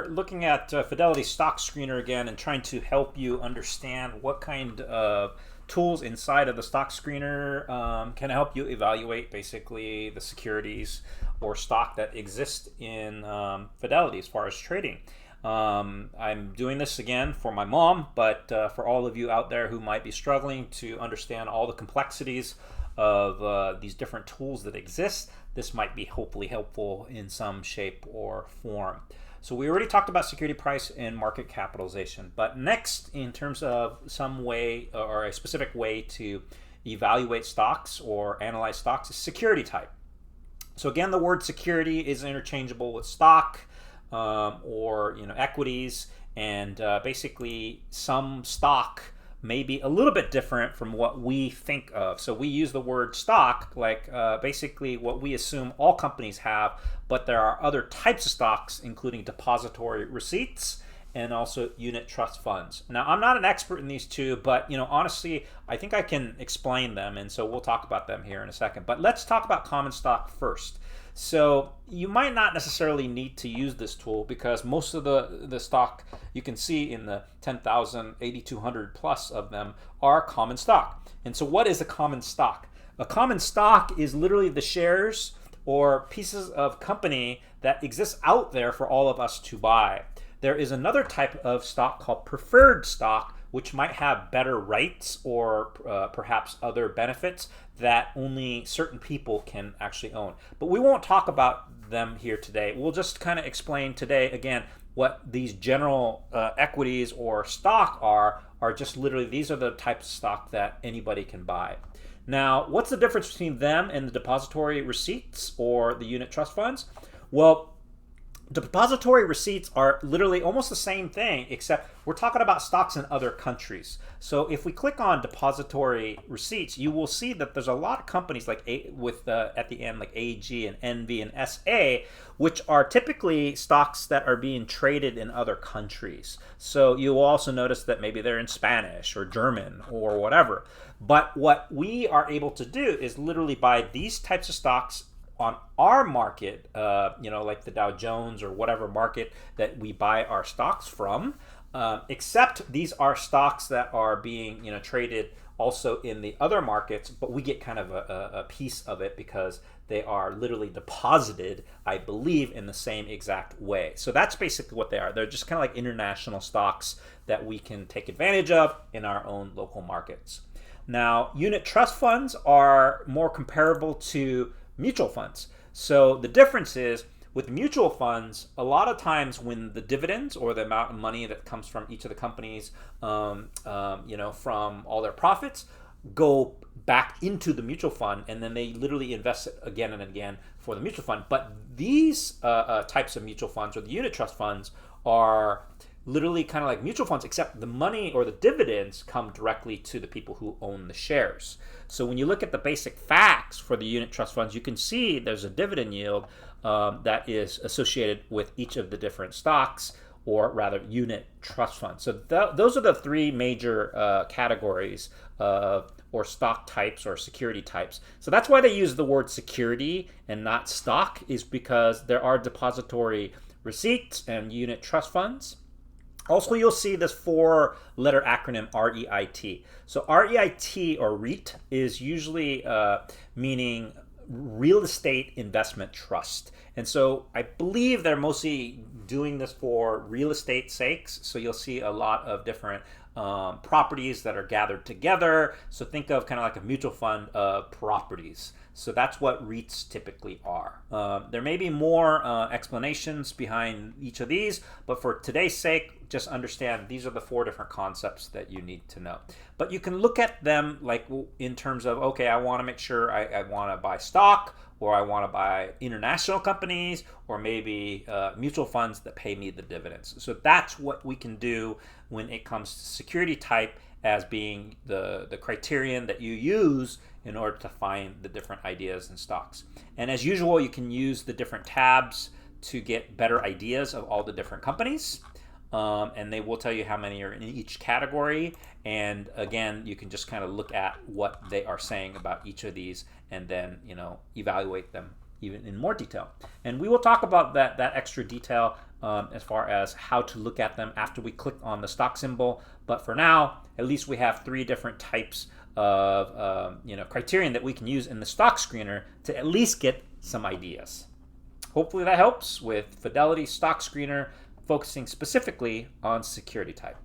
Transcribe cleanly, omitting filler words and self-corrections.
we're looking at Fidelity Stock Screener again and trying to help you understand what kind of tools inside of the stock screener can help you evaluate basically the securities or stock that exist in Fidelity as far as trading. I'm doing this again for my mom, but for all of you out there who might be struggling to understand all the complexities of these different tools that exist, this might be hopefully helpful in some shape or form. So we already talked about security price and market capitalization, but next, in terms of some way or a specific way to evaluate stocks or analyze stocks, is security type. So again, the word security is interchangeable with stock or equities, and basically some stock may be a little bit different from what we think of. So we use the word stock like basically what we assume all companies have, but there are other types of stocks, including depository receipts and also unit trust funds. Now, I'm not an expert in these two, but honestly, I think I can explain them, and so we'll talk about them here in a second. But let's talk about common stock first. So you might not necessarily need to use this tool because most of the stock you can see in the 10,000, 8,200 plus of them are common stock. And so what is a common stock? A common stock is literally the shares or pieces of company that exists out there for all of us to buy. There is another type of stock called preferred stock, which might have better rights or perhaps other benefits that only certain people can actually own. But we won't talk about them here today. We'll just kind of explain today, again, what these general equities or stock are just literally, these are the types of stock that anybody can buy. Now, what's the difference between them and the depository receipts or the unit trust funds? Well, depository receipts are literally almost the same thing, except we're talking about stocks in other countries. So if we click on depository receipts, you will see that there's a lot of companies like at the end like AG and NV and SA, which are typically stocks that are being traded in other countries. So you will also notice that maybe they're in Spanish or German or whatever. But what we are able to do is literally buy these types of stocks on our market, like the Dow Jones or whatever market that we buy our stocks from, except these are stocks that are being traded also in the other markets, but we get kind of a piece of it because they are literally deposited, I believe, in the same exact way. So that's basically what they are. They're just kind of like international stocks that we can take advantage of in our own local markets. Now, unit trust funds are more comparable to mutual funds. So the difference is with mutual funds, a lot of times when the dividends or the amount of money that comes from each of the companies, from all their profits, go back into the mutual fund, and then they literally invest it again and again for the mutual fund. But these types of mutual funds or the unit trust funds are literally kind of like mutual funds, except the money or the dividends come directly to the people who own the shares. So when you look at the basic facts for the unit trust funds, you can see there's a dividend yield that is associated with each of the different stocks, or rather unit trust funds. So those are the three major categories or stock types or security types. So that's why they use the word security and not stock, is because there are depository receipts and unit trust funds. Also, you'll see this four-letter acronym REIT. So REIT or REIT is usually meaning real estate investment trust. And so I believe they're mostly doing this for real estate sakes. So you'll see a lot of different properties that are gathered together. So think of kind of like a mutual fund of properties. So that's what REITs typically are. There may be more explanations behind each of these, but for today's sake, just understand these are the four different concepts that you need to know. But you can look at them like in terms of, okay, I want to make sure I want to buy stock, or I want to buy international companies, or maybe mutual funds that pay me the dividends. So that's what we can do when it comes to security type as being the criterion that you use in order to find the different ideas and stocks. And as usual, you can use the different tabs to get better ideas of all the different companies. And they will tell you how many are in each category. And again, you can just kind of look at what they are saying about each of these and then, evaluate them even in more detail. And we will talk about that extra detail as far as how to look at them after we click on the stock symbol. But for now, at least we have 3 different types of criterion that we can use in the stock screener to at least get some ideas. Hopefully that helps with Fidelity Stock Screener, focusing specifically on security type.